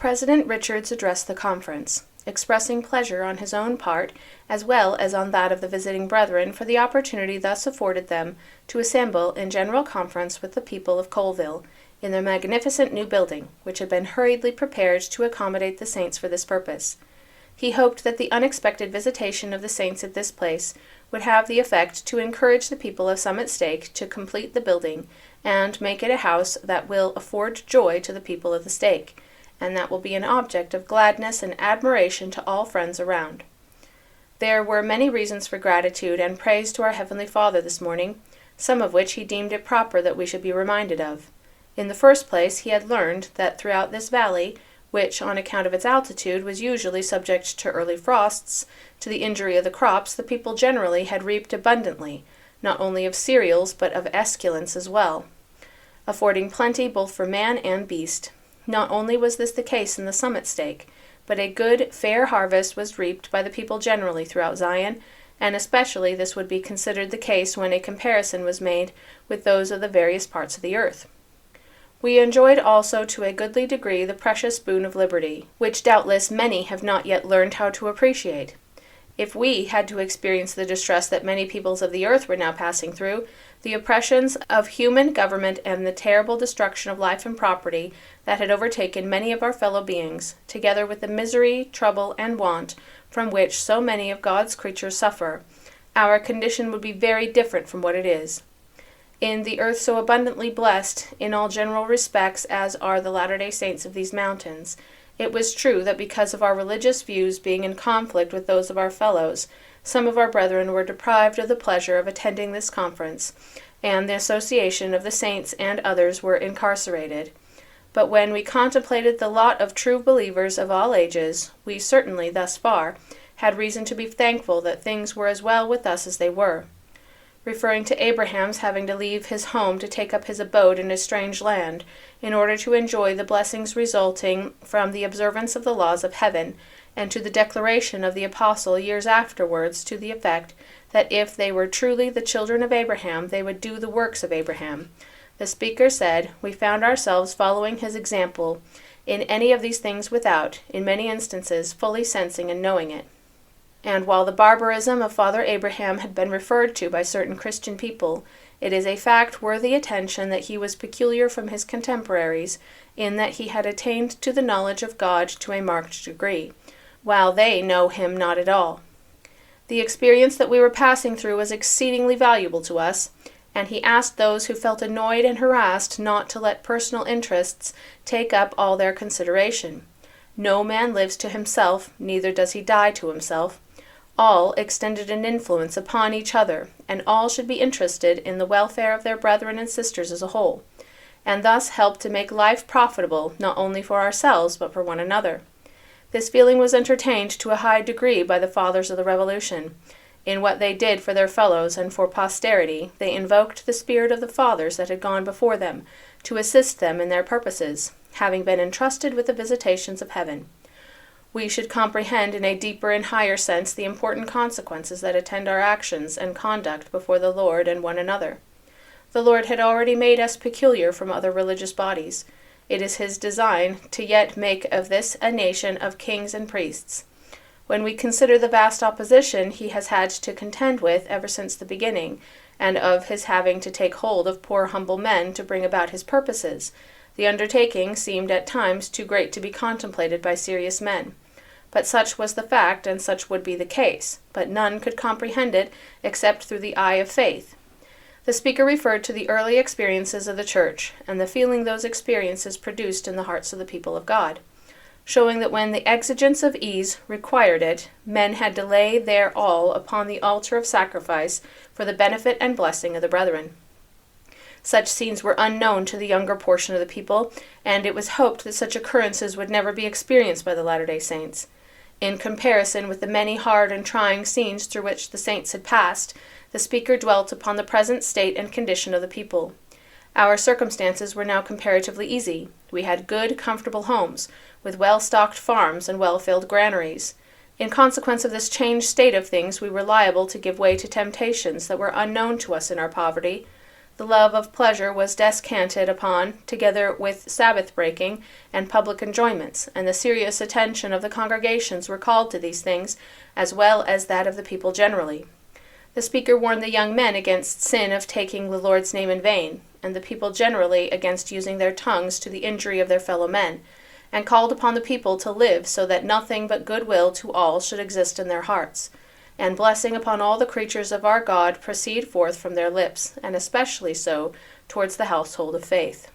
President Richards addressed the conference, expressing pleasure on his own part, as well as on that of the visiting brethren, for the opportunity thus afforded them to assemble in general conference with the people of Colville, in their magnificent new building, which had been hurriedly prepared to accommodate the saints for this purpose. He hoped that the unexpected visitation of the saints at this place would have the effect to encourage the people of Summit Stake to complete the building, and make it a house that will afford joy to the people of the stake, and that will be an object of gladness and admiration to all friends around. There were many reasons for gratitude and praise to our Heavenly Father this morning, some of which he deemed it proper that we should be reminded of. In the first place, he had learned that throughout this valley, which, on account of its altitude, was usually subject to early frosts, to the injury of the crops, the people generally had reaped abundantly, not only of cereals, but of esculents as well, affording plenty both for man and beast. Not only was this the case in the Summit Stake, but a good, fair harvest was reaped by the people generally throughout Zion, and especially this would be considered the case when a comparison was made with those of the various parts of the earth. We enjoyed also to a goodly degree the precious boon of liberty, which doubtless many have not yet learned how to appreciate. If we had to experience the distress that many peoples of the earth were now passing through, the oppressions of human government and the terrible destruction of life and property that had overtaken many of our fellow beings, together with the misery, trouble, and want from which so many of God's creatures suffer, our condition would be very different from what it is. In the earth so abundantly blessed in all general respects as are the Latter-day Saints of these mountains, it was true that because of our religious views being in conflict with those of our fellows, some of our brethren were deprived of the pleasure of attending this conference, and the association of the saints and others were incarcerated. But when we contemplated the lot of true believers of all ages, we certainly, thus far, had reason to be thankful that things were as well with us as they were. Referring to Abraham's having to leave his home to take up his abode in a strange land, in order to enjoy the blessings resulting from the observance of the laws of heaven, and to the declaration of the apostle years afterwards to the effect that if they were truly the children of Abraham, they would do the works of Abraham, the speaker said, "We found ourselves following his example in any of these things without, in many instances, fully sensing and knowing it." And while the barbarism of Father Abraham had been referred to by certain Christian people, it is a fact worthy attention that he was peculiar from his contemporaries in that he had attained to the knowledge of God to a marked degree, while they know him not at all. The experience that we were passing through was exceedingly valuable to us, and he asked those who felt annoyed and harassed not to let personal interests take up all their consideration. No man lives to himself, neither does he die to himself. All extended an influence upon each other, and all should be interested in the welfare of their brethren and sisters as a whole, and thus help to make life profitable not only for ourselves but for one another. This feeling was entertained to a high degree by the fathers of the Revolution. In what they did for their fellows and for posterity, they invoked the spirit of the fathers that had gone before them, to assist them in their purposes, having been entrusted with the visitations of heaven. We should comprehend in a deeper and higher sense the important consequences that attend our actions and conduct before the Lord and one another. The Lord had already made us peculiar from other religious bodies. It is his design to yet make of this a nation of kings and priests. When we consider the vast opposition he has had to contend with ever since the beginning, and of his having to take hold of poor humble men to bring about his purposes, the undertaking seemed at times too great to be contemplated by serious men. But such was the fact, and such would be the case, but none could comprehend it except through the eye of faith. The speaker referred to the early experiences of the Church, and the feeling those experiences produced in the hearts of the people of God, showing that when the exigence of ease required it, men had to lay their all upon the altar of sacrifice for the benefit and blessing of the brethren. Such scenes were unknown to the younger portion of the people, and it was hoped that such occurrences would never be experienced by the Latter-day Saints. In comparison with the many hard and trying scenes through which the saints had passed, the speaker dwelt upon the present state and condition of the people. Our circumstances were now comparatively easy. We had good, comfortable homes, with well-stocked farms and well-filled granaries. In consequence of this changed state of things, we were liable to give way to temptations that were unknown to us in our poverty. The love of pleasure was descanted upon, together with Sabbath breaking and public enjoyments, and the serious attention of the congregations were called to these things, as well as that of the people generally. The speaker warned the young men against sin of taking the Lord's name in vain, and the people generally against using their tongues to the injury of their fellow men, and called upon the people to live so that nothing but goodwill to all should exist in their hearts, and blessing upon all the creatures of our God proceed forth from their lips, and especially so towards the household of faith.